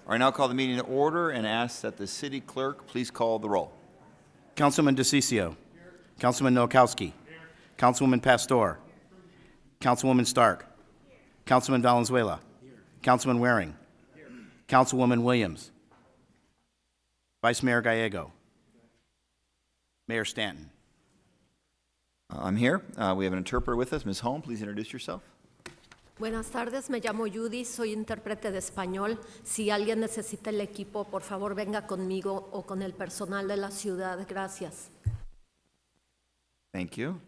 All right, now call the meeting to order and ask that the city clerk please call the roll. Councilman DeCiccio. Councilman Nowakowski. Councilwoman Pastor. Councilwoman Stark. Councilman Valenzuela. Councilman Waring. Councilwoman Williams. Vice Mayor Gallego. Mayor Stanton. I'm here. We have an interpreter with us. Ms. Holm, please introduce yourself. Buenas tardes, me llamo Judy, soy intérprete de español. Si alguien necesita el equipo, por favor venga conmigo o con el personal de la ciudad. Gracias. Thank you.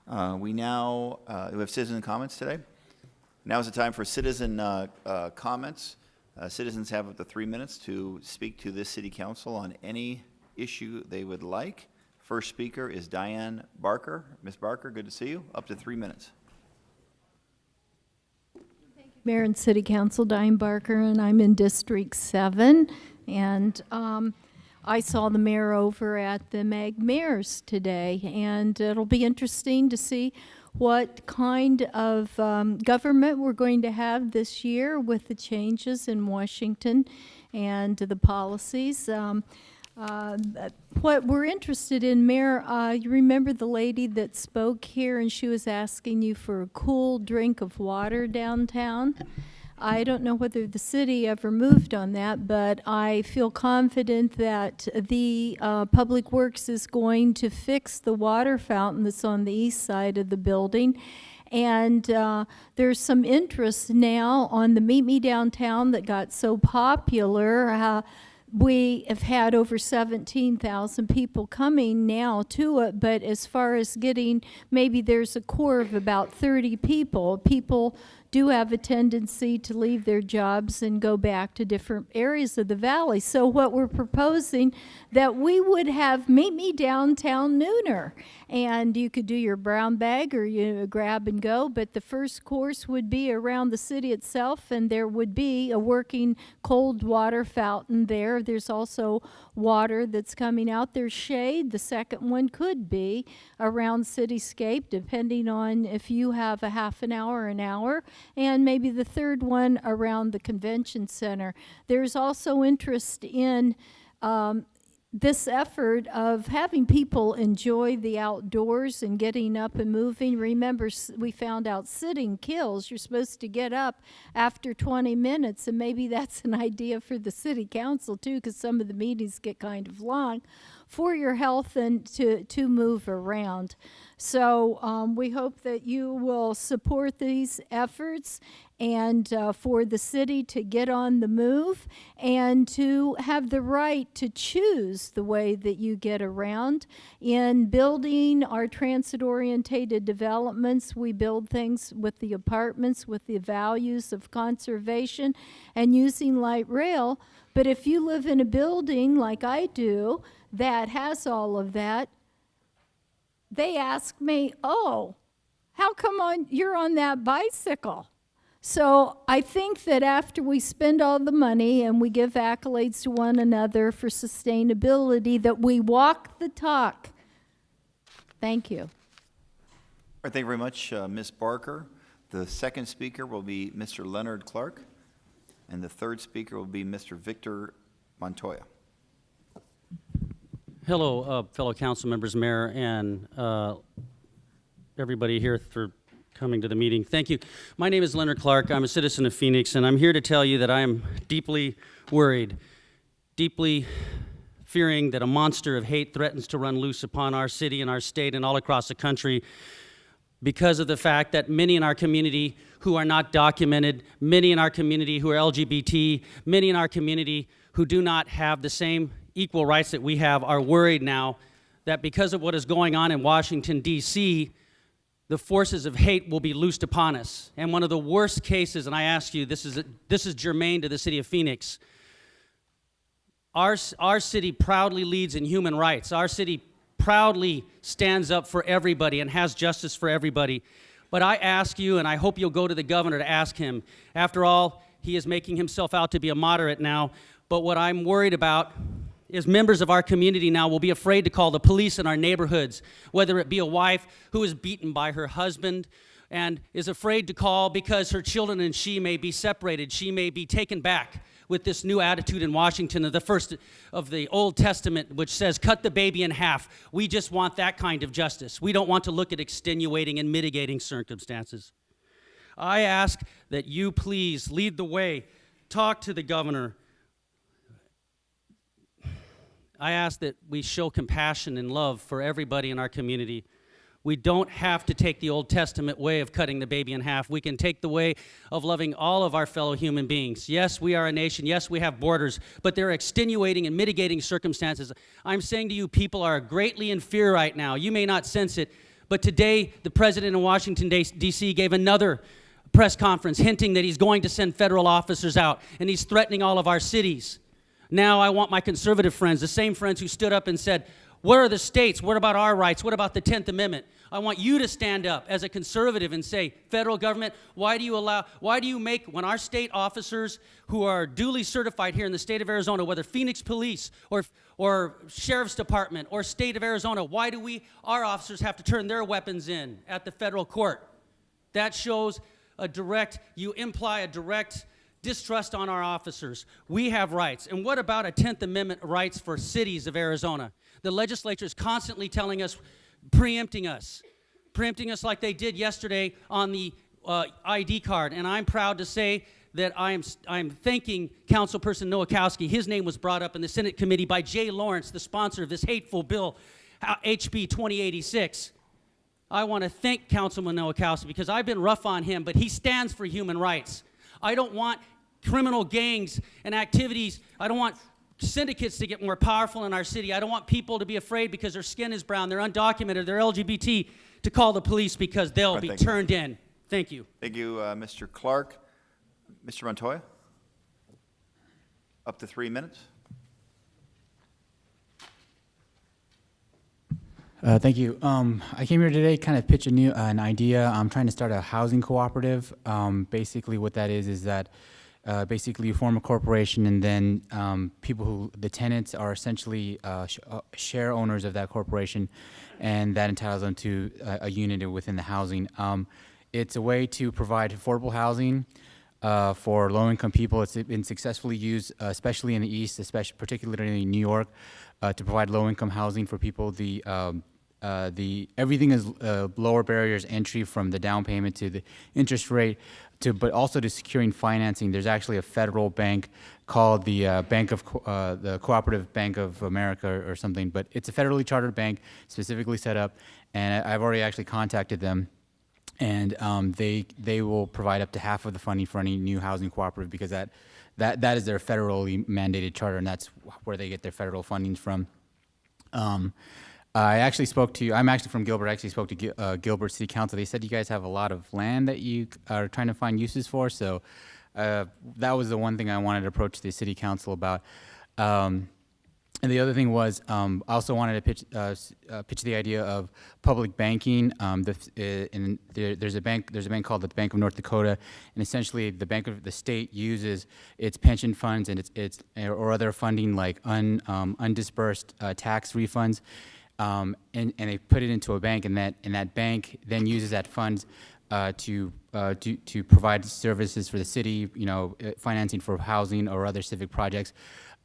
We have citizen comments today. Now is the time for citizen comments. Citizens have up to 3 minutes to speak to this city council on any issue they would like. First speaker is Diane Barker. Ms. Barker, good to see you. Up to 3 minutes. Mayor and City Council, Diane Barker, and I'm in District 7. And I saw the mayor over at the Mag Mayors today, and it'll be interesting to see what kind of government we're going to have this year with the changes in Washington and the policies. What we're interested in, Mayor, you remember the lady that spoke here and she was asking you for a cool drink of water downtown? I don't know whether the city ever moved on that, but I feel confident that the Public Works is going to fix the water fountain that's on the east side of the building. And there's some interest now on the Meet Me Downtown that got so popular. We have had over 17,000 people coming now to it, but as far as getting, maybe there's a core of about 30 people. People do have a tendency to leave their jobs and go back to different areas of the valley. So what we're proposing, that we would have Meet Me Downtown nooner. And you could do your brown bag or you grab and go, but the first course would be around the city itself, and there would be a working cold water fountain there. There's also water that's coming out. There's shade. The second one could be around Cityscape, depending on if you have a half an hour, an hour, and maybe the third one around the convention center. There's also interest in this effort of having people enjoy the outdoors and getting up and moving. Remember, we found out sitting kills. You're supposed to get up after 20 minutes, and maybe that's an idea for the city council too, because some of the meetings get kind of long, for your health and to move around. So we hope that you will support these efforts and for the city to get on the move and to have the right to choose the way that you get around. In building our transit-orientated developments, we build things with the apartments, with the values of conservation and using light rail. But if you live in a building like I do that has all of that, they ask me, oh, how come you're on that bicycle? So I think that after we spend all the money and we give accolades to one another for sustainability, that we walk the talk. Thank you. All right, thank you very much, Ms. Barker. The second speaker will be Mr. Leonard Clark, and the third speaker will be Mr. Victor Montoya. Hello, fellow council members, mayor, and everybody here for coming to the meeting. Thank you. My name is Leonard Clark. I'm a citizen of Phoenix, and I'm here to tell you that I am deeply worried, deeply fearing that a monster of hate threatens to run loose upon our city and our state and all across the country because of the fact that many in our community who are not documented, many in our community who are LGBT, many in our community who do not have the same equal rights that we have are worried now that because of what is going on in Washington, D.C., the forces of hate will be loosed upon us. And one of the worst cases, and I ask you, this is germane to the city of Phoenix, our city proudly leads in human rights. Our city proudly stands up for everybody and has justice for everybody. But I ask you, and I hope you'll go to the governor to ask him. After all, he is making himself out to be a moderate now. But what I'm worried about is members of our community now will be afraid to call the police in our neighborhoods, whether it be a wife who is beaten by her husband and is afraid to call because her children and she may be separated. She may be taken back with this new attitude in Washington of the first of the Old Testament, which says, cut the baby in half. We just want that kind of justice. We don't want to look at extenuating and mitigating circumstances. I ask that you please lead the way. Talk to the governor. I ask that we show compassion and love for everybody in our community. We don't have to take the Old Testament way of cutting the baby in half. We can take the way of loving all of our fellow human beings. Yes, we are a nation. Yes, we have borders, but there are extenuating and mitigating circumstances. I'm saying to you, people are greatly in fear right now. You may not sense it, but today the president in Washington, D.C. gave another press conference hinting that he's going to send federal officers out, and he's threatening all of our cities. Now I want my conservative friends, the same friends who stood up and said, what are the states? What about our rights? What about the 10th Amendment? I want you to stand up as a conservative and say, federal government, why do you make, when our state officers who are duly certified here in the state of Arizona, whether Phoenix Police or Sheriff's Department or State of Arizona, why do our officers have to turn their weapons in at the federal court? That shows you imply a direct distrust on our officers. We have rights. And what about a 10th Amendment rights for cities of Arizona? The legislature is constantly telling us, preempting us like they did yesterday on the ID card. And I'm proud to say that I'm thanking Councilperson Nowakowski. His name was brought up in the Senate committee by Jay Lawrence, the sponsor of this hateful bill, HB 2086. I want to thank Councilman Nowakowski because I've been rough on him, but he stands for human rights. I don't want criminal gangs and activities. I don't want syndicates to get more powerful in our city. I don't want people to be afraid because their skin is brown, they're undocumented, they're LGBT, to call the police because they'll be turned in. Thank you. Thank you, Mr. Clark. Mr. Montoya? Up to 3 minutes. Thank you. I came here today kind of pitch an idea. I'm trying to start a housing cooperative. Basically what that is that basically you form a corporation and then the tenants are essentially share owners of that corporation, and that entitles them to a unit within the housing. It's a way to provide affordable housing for low-income people. It's been successfully used, especially in the East, particularly in New York, to provide low-income housing for people. Everything is lower barriers entry, from the down payment to the interest rate, but also to securing financing. There's actually a federal bank called the the Cooperative Bank of America or something, but it's a federally chartered bank specifically set up, and I've already actually contacted them, and they will provide up to half of the funding for any new housing cooperative, because that is their federally mandated charter, and that's where they get their federal fundings from. I'm actually from Gilbert. I actually spoke to Gilbert City Council. They said you guys have a lot of land that you are trying to find uses for. So that was the one thing I wanted to approach the City Council about. And the other thing was, I also wanted to pitch the idea of public banking. There's a bank called the Bank of North Dakota, and essentially the Bank of the state uses its pension funds and its or other funding like undisbursed tax refunds. And they put it into a bank, and that bank then uses that funds to provide services for the city, financing for housing or other civic projects.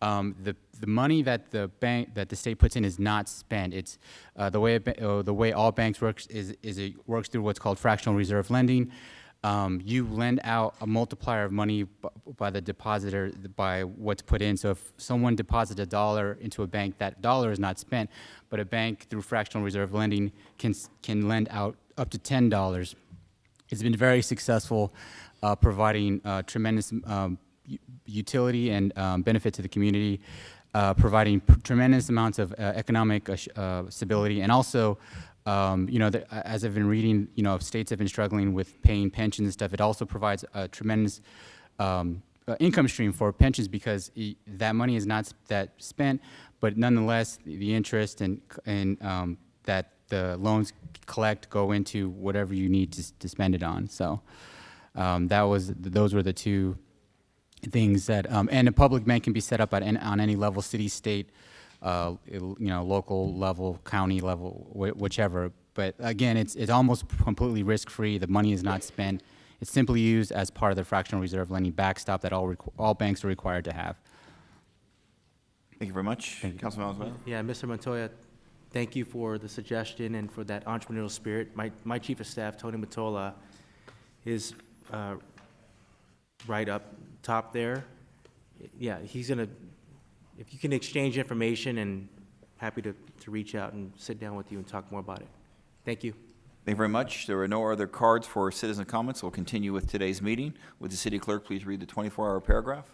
The money that the state puts in is not spent. It's the way all banks works is it works through what's called fractional reserve lending. You lend out a multiplier of money by the depositor, by what's put in. So if someone deposits $1 into a bank, that dollar is not spent, but a bank through fractional reserve lending can lend out up to $10. It's been very successful, providing tremendous utility and benefit to the community, providing tremendous amounts of economic stability, and also as I've been reading, states have been struggling with paying pensions and stuff. It also provides a tremendous income stream for pensions, because that money is not that spent, but nonetheless, the interest and that the loans collect go into whatever you need to spend it on. So those were the two things that, and a public bank can be set up on any level, city, state, local level, county level, whichever. but again, it's almost completely risk-free. The money is not spent. It's simply used as part of the fractional reserve lending backstop that all banks are required to have. Thank you very much. Councilman Valenzuela? Yeah, Mr. Montoya, thank you for the suggestion and for that entrepreneurial spirit. My chief of staff, Tony Mottola, is right up top there. Yeah, he's gonna, if you can exchange information, and happy to reach out and sit down with you and talk more about it. Thank you. Thank you very much. There are no other cards for citizen comments. We'll continue with today's meeting. Would the city clerk please read the 24-hour paragraph?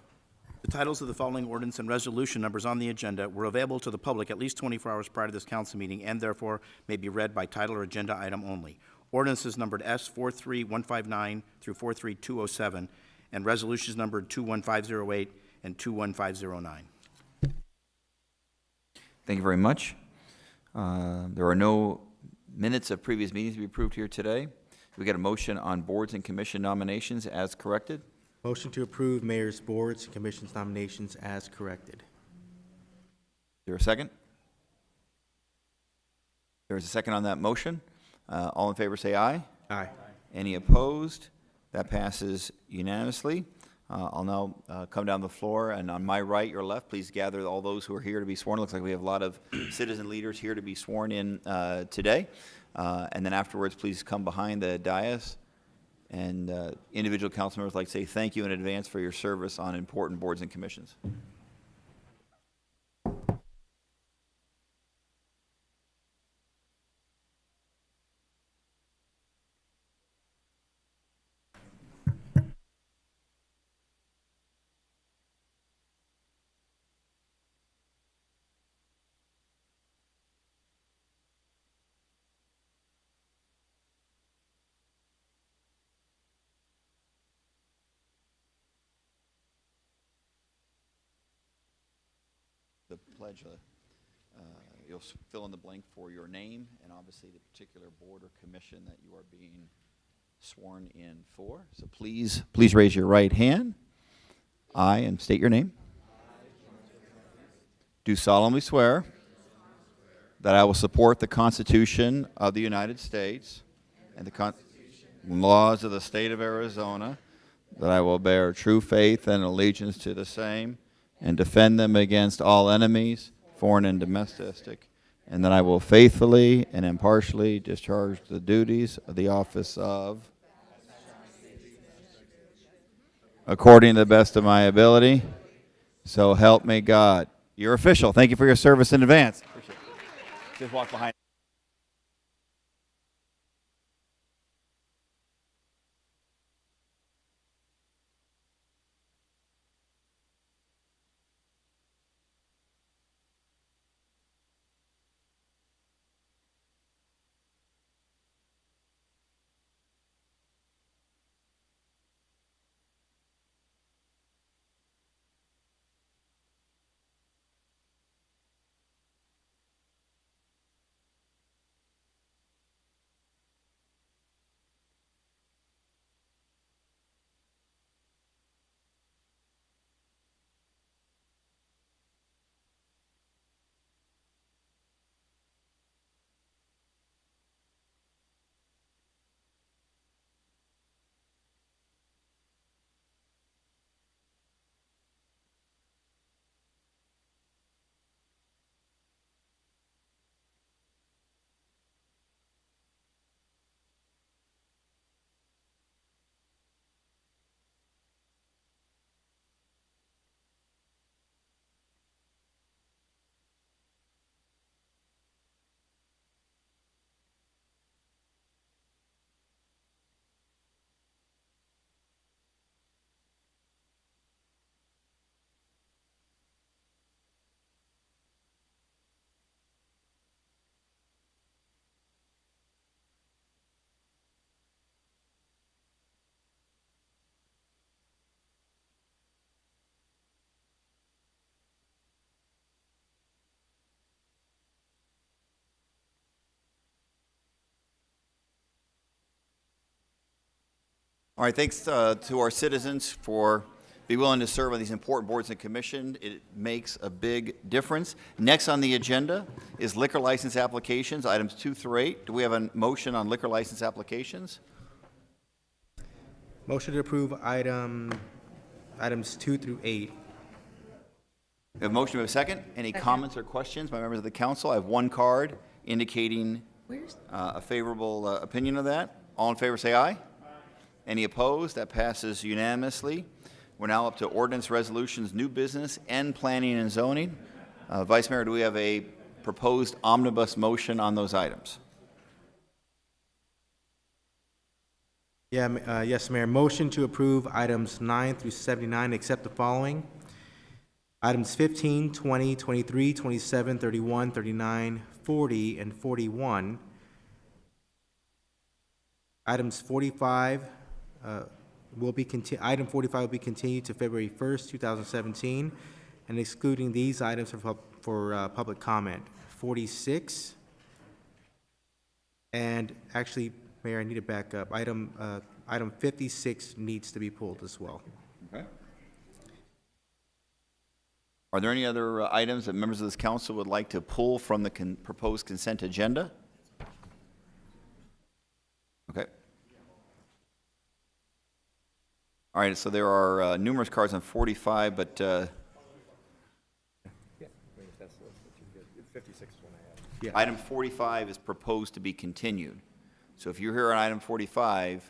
The titles of the following ordinance and resolution numbers on the agenda were available to the public at least 24 hours prior to this council meeting and therefore may be read by title or agenda item only. Ordinances numbered S 43159 through 43207 and resolutions numbered 21508 and 21509. Thank you very much. There are no minutes of previous meetings to be approved here today. We got a motion on boards and commission nominations as corrected. Motion to approve mayor's boards and commissions nominations as corrected. Is there a second? There is a second on that motion. All in favor say aye. Aye. Any opposed? That passes unanimously. I'll now come down the floor, and on my right, your left, please gather all those who are here to be sworn. It looks like we have a lot of citizen leaders here to be sworn in today. And then afterwards, please come behind the dais. And individual council members like to say thank you in advance for your service on important boards and commissions. The pledge, you'll fill in the blank for your name and obviously the particular board or commission that you are being sworn in for. So please raise your right hand. I, and state your name, do solemnly swear that I will support the Constitution of the United States and the laws of the state of Arizona, that I will bear true faith and allegiance to the same and defend them against all enemies, foreign and domestic, and that I will faithfully and impartially discharge the duties of the office of, according to the best of my ability, so help me God. You're official. Thank you for your service in advance. Appreciate it. Just walk behind. All right, thanks to our citizens for be willing to serve on these important boards and commission. It makes a big difference. Next on the agenda is liquor license applications, items 2 through 8. Do we have a motion on liquor license applications? Motion to approve items 2 through 8. We have a motion, we have a second. Any comments or questions by members of the council? I have one card indicating a favorable opinion of that. All in favor, say aye. Any opposed? That passes unanimously. We're now up to ordinance resolutions, new business, and planning and zoning. Vice Mayor, do we have a proposed omnibus motion on those items? Yes, Mayor. Motion to approve items 9 through 79, except the following. Items 15, 20, 23, 27, 31, 39, 40, and 41. Items 45 item 45 will be continued to February 1st, 2017, and excluding these items for public comment. 46, and actually, Mayor, I need to back up. Item 56 needs to be pulled as well. Okay. Are there any other items that members of this council would like to pull from the proposed consent agenda? Okay. All right, so there are numerous cards on 45, but item 45 is proposed to be continued. So if you're here on item 45,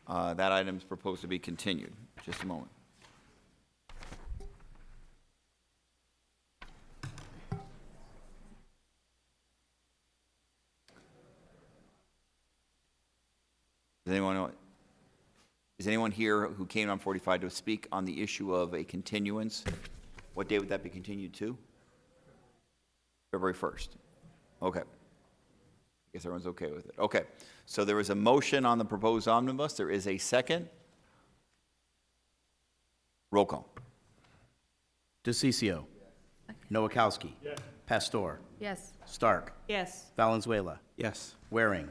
that item is proposed to be continued. Just a moment. Is anyone here who came on 45 to speak on the issue of a continuance? What day would that be continued to? February 1st. Okay. I guess everyone's okay with it. Okay. So there is a motion on the proposed omnibus. There is a second. Roll call. DeCiccio. Noakowski. Pastor. Yes. Stark. Yes. Valenzuela. Yes. Waring.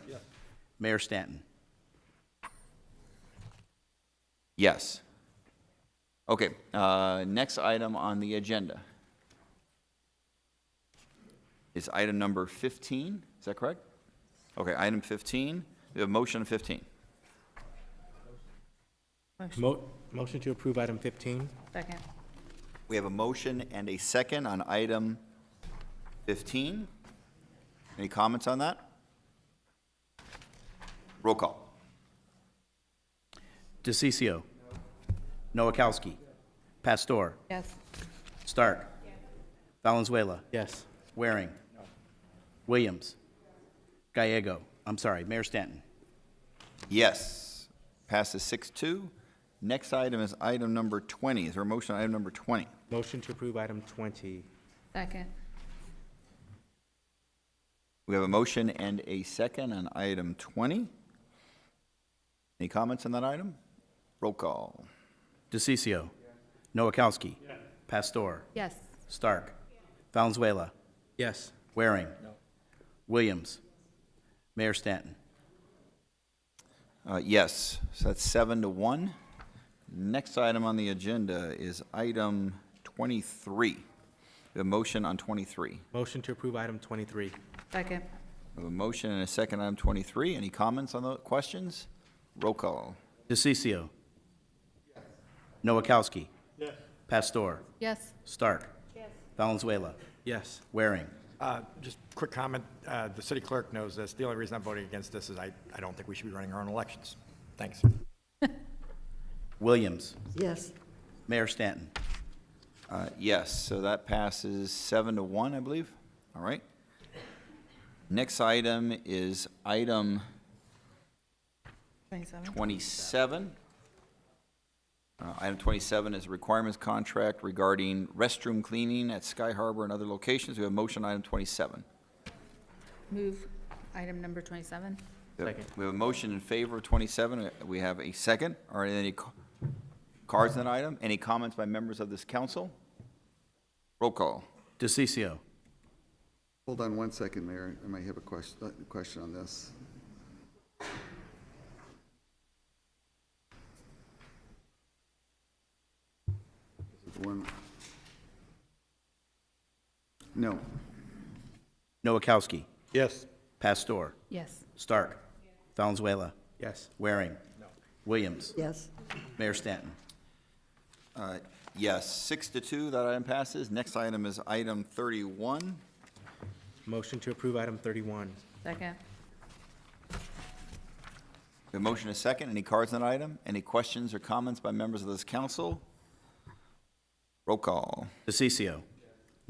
Mayor Stanton. Yes. Okay. Next item on the agenda is item number 15. Is that correct? Okay, item 15. We have a motion on 15. Motion to approve item 15. Second. We have a motion and a second on item 15. Any comments on that? Roll call. DeCiccio. Noakowski. Pastor. Yes. Stark. Valenzuela. Yes. Waring. Williams. Gallego. Mayor Stanton. Yes. Passes 6-2. Next item is item number 20. Is there a motion on item number 20? Motion to approve item 20. Second. We have a motion and a second on item 20. Any comments on that item? Roll call. DeCiccio. Noakowski. Pastor. Yes. Stark. Valenzuela. Yes. Waring. Williams. Mayor Stanton. Yes, so that's 7-1. Next item on the agenda is item 23. The motion on 23. Motion to approve item 23. Second. We have a motion and a second on item 23. Any comments on the questions? Roll call. DeCiccio. Noakowski. Pastor. Yes. Stark. Valenzuela. Yes. Waring. Just quick comment, the city clerk knows this. The only reason I'm voting against this is I don't think we should be running our own elections. Thanks. Williams. Yes. Mayor Stanton. Yes, so that passes 7-1, I believe. All right. Next item is item 27. 27. Item 27 is a requirements contract regarding restroom cleaning at Sky Harbor and other locations. We have a motion on item 27. Move item number 27. Second. We have a motion in favor of 27. We have a second. Are there any cards on that item? Any comments by members of this council? Roll call. DeCiccio. Hold on one second, Mayor. I might have a question on this. One. No. Noakowski. Yes. Pastor. Yes. Stark. Valenzuela. Yes. Waring. Williams. Yes. Mayor Stanton. Yes, 6-2, that item passes. Next item is item 31. Motion to approve item 31. Second. A motion is second. Any cards on that item? Any questions or comments by members of this council? Roll call. DeCiccio.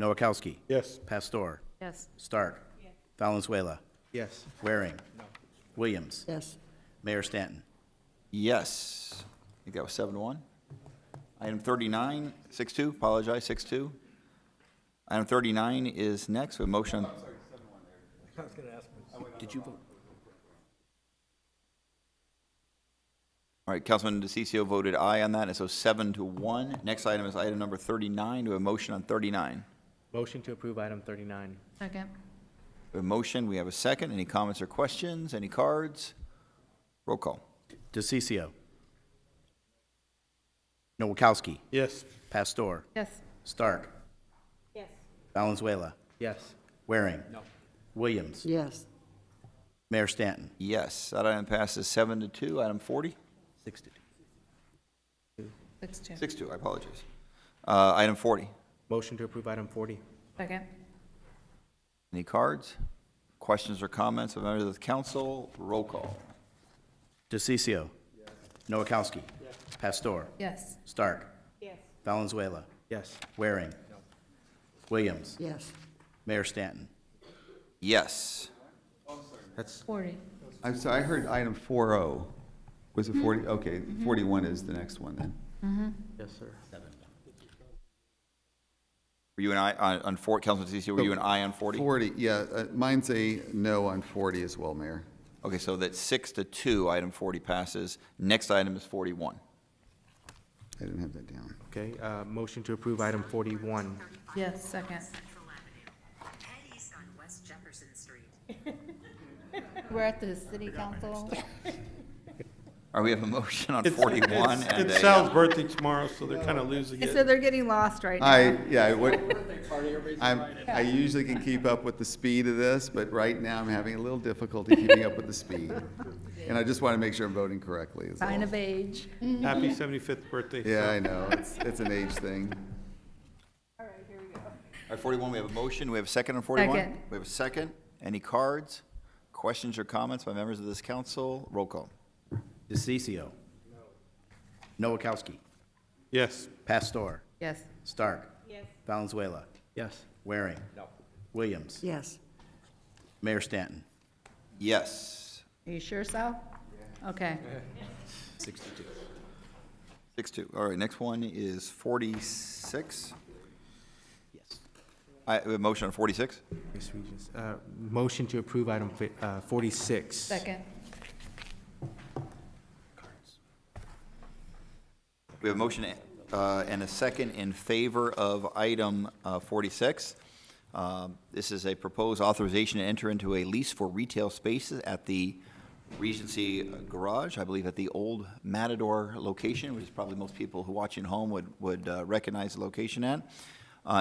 Noakowski. Yes. Pastor. Yes. Stark. Valenzuela. Yes. Waring. Williams. Yes. Mayor Stanton. Yes. I think that was 7-1. Item 39, 6-2, apologize, 6-2. Item 39 is next. We have a motion. Did you vote? All right, Councilman DeCiccio voted aye on that, and so 7-1. Next item is item number 39. Do we have a motion on 39? Motion to approve item 39. Second. We have a motion. We have a second. Any comments or questions? Any cards? Roll call. DeCiccio. Noakowski. Yes. Pastor. Yes. Stark. Yes. Valenzuela. Yes. Waring. Williams. Yes. Mayor Stanton. Yes, that item passes 7-2. Item 40? 6-2. 6-2. 6-2, I apologize. Item 40. Motion to approve item 40. Second. Any cards? Questions or comments of members of the council? Roll call. DeCiccio. Noakowski. Pastor. Yes. Stark. Valenzuela. Yes. Waring. Williams. Yes. Mayor Stanton. Yes. That's 40. I'm sorry, I heard item 40. Was it 40? Okay, 41 is the next one then. yes, sir. Were you an aye on 40, Councilman DeCiccio, were you an aye on 40? 40, yeah, mine's a no on 40 as well, Mayor. Okay, so that's 6-2, item 40 passes. Next item is 41. I didn't have that down. Okay, motion to approve item 41. Yes. Second. East on West Jefferson Street. We're at the city council. All right, we have a motion on 41 and It's a, Sal's birthday tomorrow, so they're kind of losing So it. they're getting lost right now. I usually can keep up with the speed of this, but right now I'm having a little difficulty keeping up with the speed. And I just want to make sure I'm voting correctly is all. Sign of age. Happy 75th birthday. Yeah, I know, it's an age thing. all right, 41, we have a motion. We have a second on 41? Second. We have a second. Any cards? Questions or comments by members of this council? Roll call. DeCiccio. Noakowski. Yes. Pastor. Yes. Stark. Valenzuela. Yes. Waring. Williams. Yes. Mayor Stanton. Yes. Are you sure, Sal? Okay. 6-2. All right, next one is 46. Yes. We have a motion on 46. Yes, Regents. Motion to approve item 46. Second. We have a motion and a second in favor of item 46. This is a proposed authorization to enter into a lease for retail spaces at the Regency Garage, I believe at the old Matador location, which is probably most people who watching home would recognize the location at.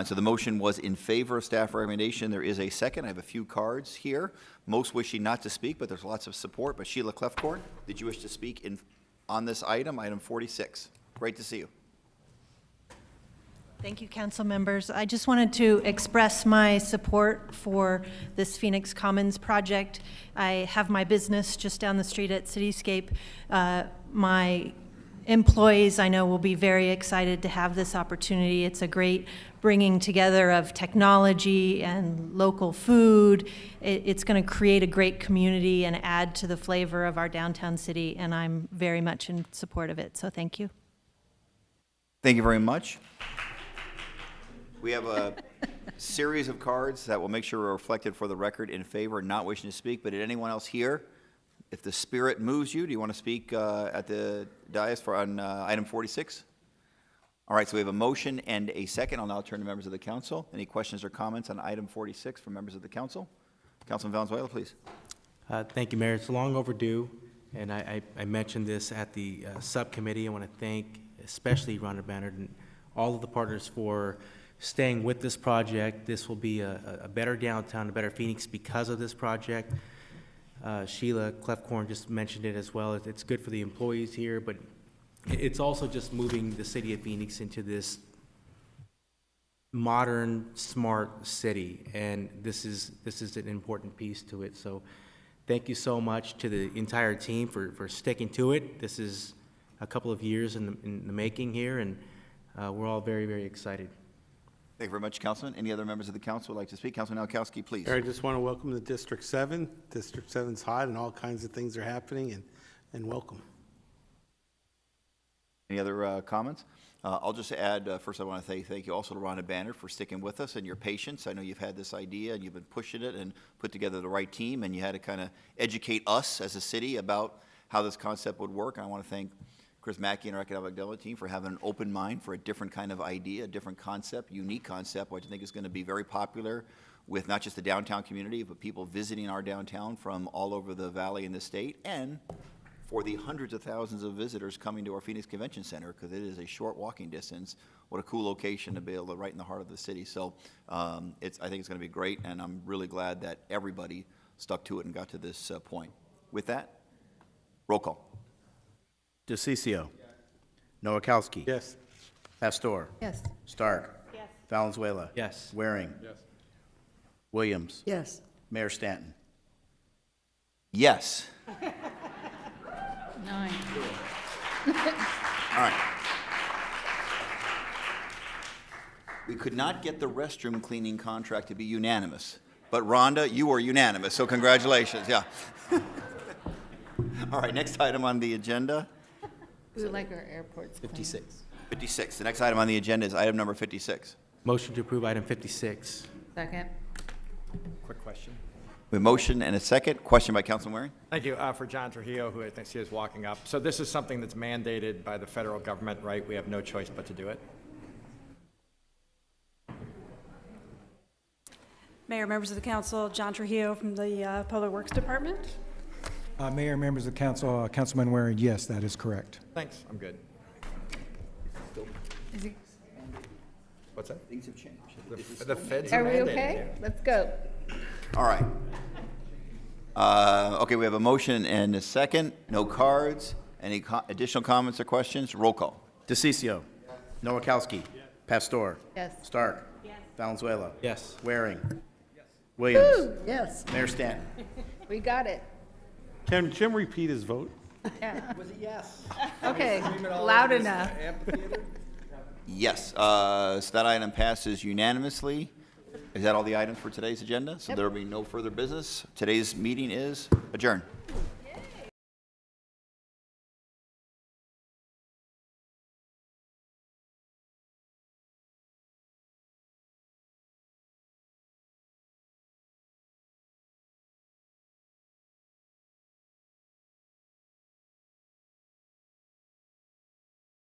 So the motion was in favor of staff recommendation. There is a second. I have a few cards here. Most wishing not to speak, but there's lots of support. But Sheila Clefcourt, did you wish to speak on this item, item 46? Great to see you. Thank you, council members. I just wanted to express my support for this Phoenix Commons project. I have my business just down the street at Cityscape. My employees, I know, will be very excited to have this opportunity. It's a great bringing together of technology and local food. It's going to create a great community and add to the flavor of our downtown city, and I'm very much in support of it, so thank you. Thank you very much. We have a series of cards that will make sure we're reflected for the record in favor, not wishing to speak. But did anyone else here, if the spirit moves you, do you want to speak at the dais on item 46? All right, so we have a motion and a second. I'll now turn to members of the council. Any questions or comments on item 46 from members of the council? Councilman Valenzuela, please. Thank you, Mayor. It's long overdue, and I mentioned this at the subcommittee. I want to thank especially Rhonda Bannard and all of the partners for staying with this project. This will be a better downtown, a better Phoenix because of this project. Sheila Clefcorn just mentioned it as well. It's good for the employees here, but it's also just moving the city of Phoenix into this modern, smart city, and this is an important piece to it. So thank you so much to the entire team for sticking to it. This is a couple of years in the making here, and we're all very, very excited. Thank you very much, Councilman. Any other members of the council would like to speak? Councilman Nowakowski, please. I just want to welcome the District 7. District 7's hot and all kinds of things are happening, and welcome. Any other comments? I'll just add, first I want to say thank you also to Rhonda Banner for sticking with us and your patience. I know you've had this idea and you've been pushing it and put together the right team, and you had to kind of educate us as a city about how this concept would work. And I want to thank Chris Mackey and our economic development team for having an open mind for a different kind of idea, a different concept, unique concept, which I think is going to be very popular with not just the downtown community, but people visiting our downtown from all over the valley and the state, and for the hundreds of thousands of visitors coming to our Phoenix Convention Center, because it is a short walking distance. What a cool location to be able to right in the heart of the city. So I think it's going to be great, and I'm really glad that everybody stuck to it and got to this point. With that, roll call. DeCiccio. Nowakowski. Yes. Pastor. Yes. Stark. Yes. Valenzuela. Yes. Waring. Yes. Williams. Yes. Mayor Stanton. Yes. 9. All right. We could not get the restroom cleaning contract to be unanimous, but Rhonda, you were unanimous, so congratulations, yeah. All right, next item on the agenda. We would like our airports clean. 56. The next item on the agenda is item number 56. Motion to approve item 56. Second. Quick question. We have motion and a second. Question by Councilman Waring. Thank you. For John Trujillo, who I think is walking up. So this is something that's mandated by the federal government, right? We have no choice but to do it? Mayor, members of the council, John Trujillo from the Public Works Department. Mayor, members of the council, Councilman Waring, yes, that is correct. Thanks. I'm good. Is he- What's that? Things have changed. The feds Are we mandating okay? it. Let's go. All right. Okay, we have a motion and a second. No cards. Any additional comments or questions? Roll call. DeCiccio. Nowakowski. Pastor. Yes. Stark. Valenzuela. Yes. Waring. Williams. Yes. Mayor Stanton. We got it. Can Jim repeat his vote? Was it yes? Okay, loud enough. Yes. So that item passes unanimously. Is that all the items for today's agenda? So there will be no further business. Today's meeting is adjourned.